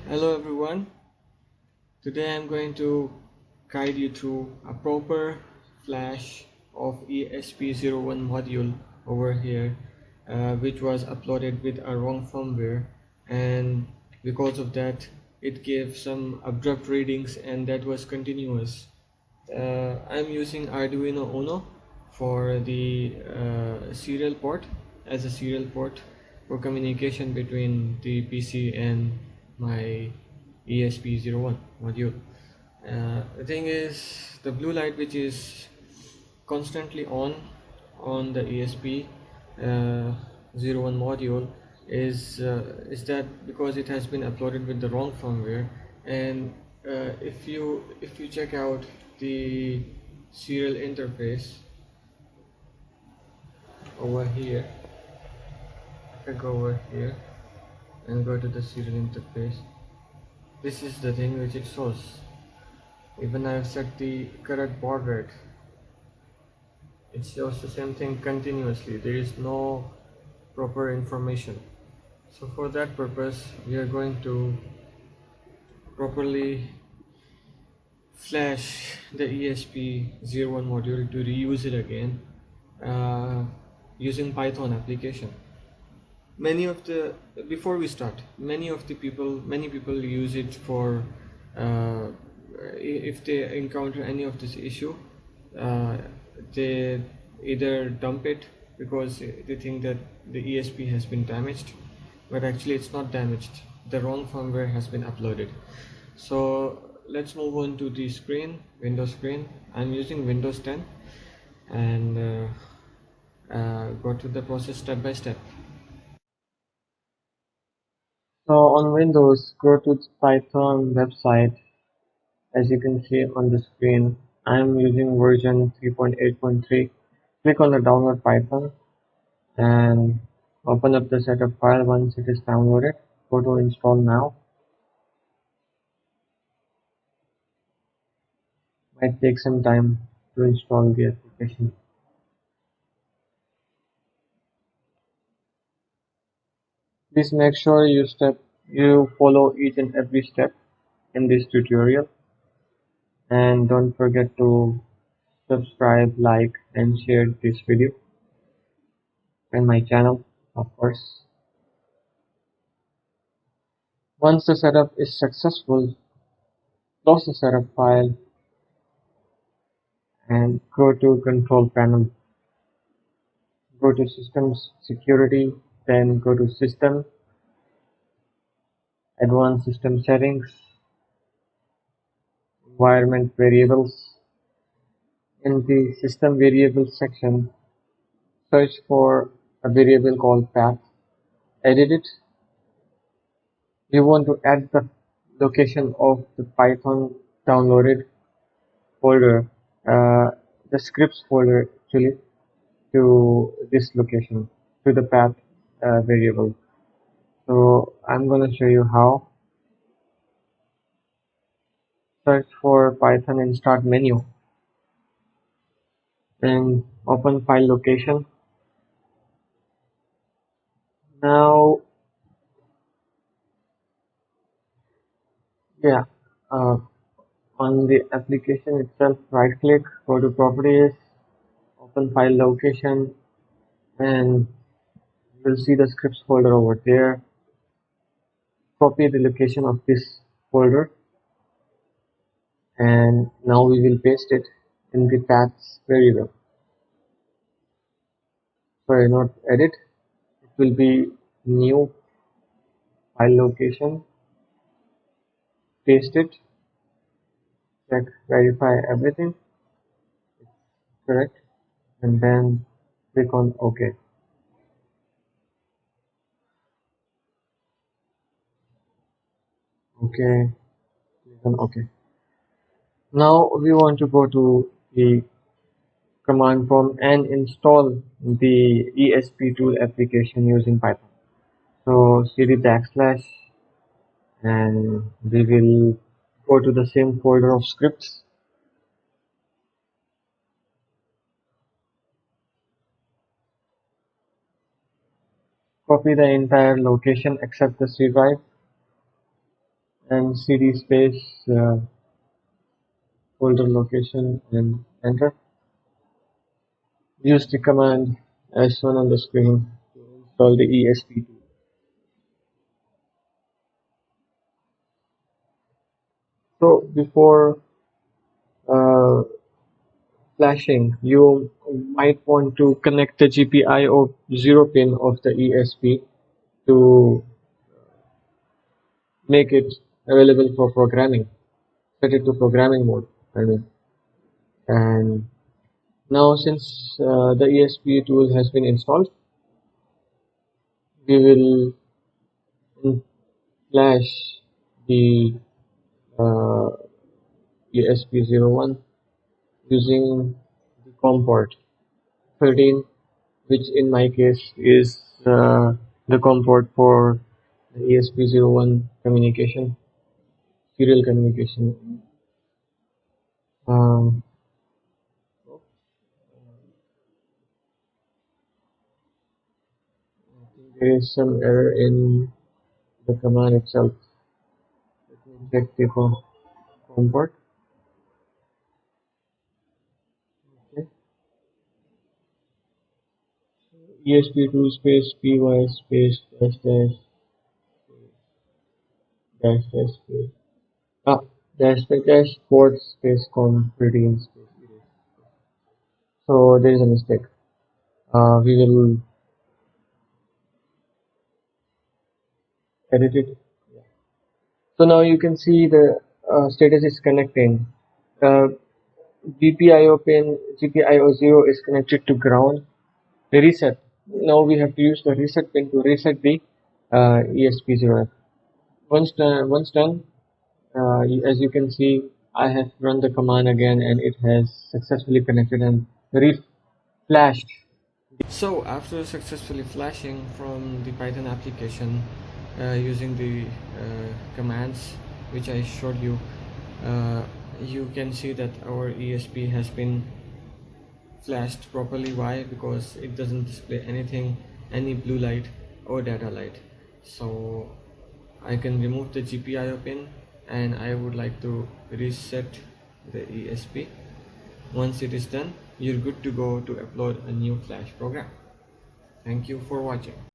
Hello everyone. Today I'm going to guide you through a proper flash of ESP-01 module over here, which was uploaded with a wrong firmware, and because of that it gave some abrupt readings and that was continuous. I'm using Arduino Uno for the serial port as a serial port for communication between the PC and my ESP-01 module. The thing is, the blue light which is constantly on the ESP-01 module is that because it has been uploaded with the wrong firmware. And if you check out the serial interface over here, if I go over here and go to the serial interface, this is the thing which it shows. Even I've set the correct baud rate, it shows the same thing continuously. There is no proper information. So for that purpose we are going to properly flash the ESP-01 module to reuse it again uh, using Python application. Many of the Before we start, many people use it for uh, if they encounter any of this issue, uh, they either dump it because they think that the ESP has been damaged, but actually it's not damaged. The wrong firmware has been uploaded. So let's move on to the screen, Windows screen. I'm using Windows 10, and go through the process step by step. So on Windows, go to the Python website. As you can see on the screen, I'm using version 3.8.3. Click on the download Python and open up the setup file. Once it is downloaded, go to install now. Might take some time to install the application. Please make sure you follow each and every step in this tutorial, and don't forget to subscribe, like and share this video and my channel, of course. Once the setup is successful, close the setup file and go to control panel. Go to systems security, then go to system, advanced system settings, environment variables. In the system variables section, search for a variable called path, edit it. You want to add the location of the Python downloaded folder, the scripts folder actually, to this location, to the path variable. So I'm going to show you how. Search for Python in start menu and open file location. Now, yeah, uh, on the application itself, right click, go to properties, open file location, and you'll see the scripts folder over there. Copy the location of this folder, and now we will paste it in the paths variable. Sorry, not edit, it will be new file location, paste it, check, verify everything correct, and then click on OK. Okay, click on OK. Now we want to go to the command prompt and install the ESP tool application using Python. So cd backslash, and we will go to the same folder of scripts. Copy the entire location except the C drive and cd space folder location and enter. Use the command as shown on the screen to install the ESP tool. So before uh, flashing, you might want to connect the gpio 0 pin of the ESP to make it available for programming. Set it to programming mode. I mean, and now since the ESP tool has been installed, we will flash the uh, ESP-01 using the COM port 13, which in my case is the COM port for the ESP-01 communication, serial communication. Um, there is some error in the command itself. Let me check the COM port. Okay. ESP2 space PY space dash dash dash dash space. Ah, dash dash dash port space com 13 space erase. So there is a mistake. We will edit it. So now you can see the status is connecting. Uh, GPIO pin GPIO0 is connected to ground. The reset. Now we have to use the reset pin to reset the ESP0. Once done, as you can see, I have run the command again and it has successfully connected and flashed. So after successfully flashing from the Python application using the commands which I showed you, you can see that our ESP has been flashed properly. Why? Because it doesn't display anything, any blue light or data light. So I can remove the GPIO pin and I would like to reset the ESP. Once it is done, you're good to go to upload a new Flash program. Thank you for watching.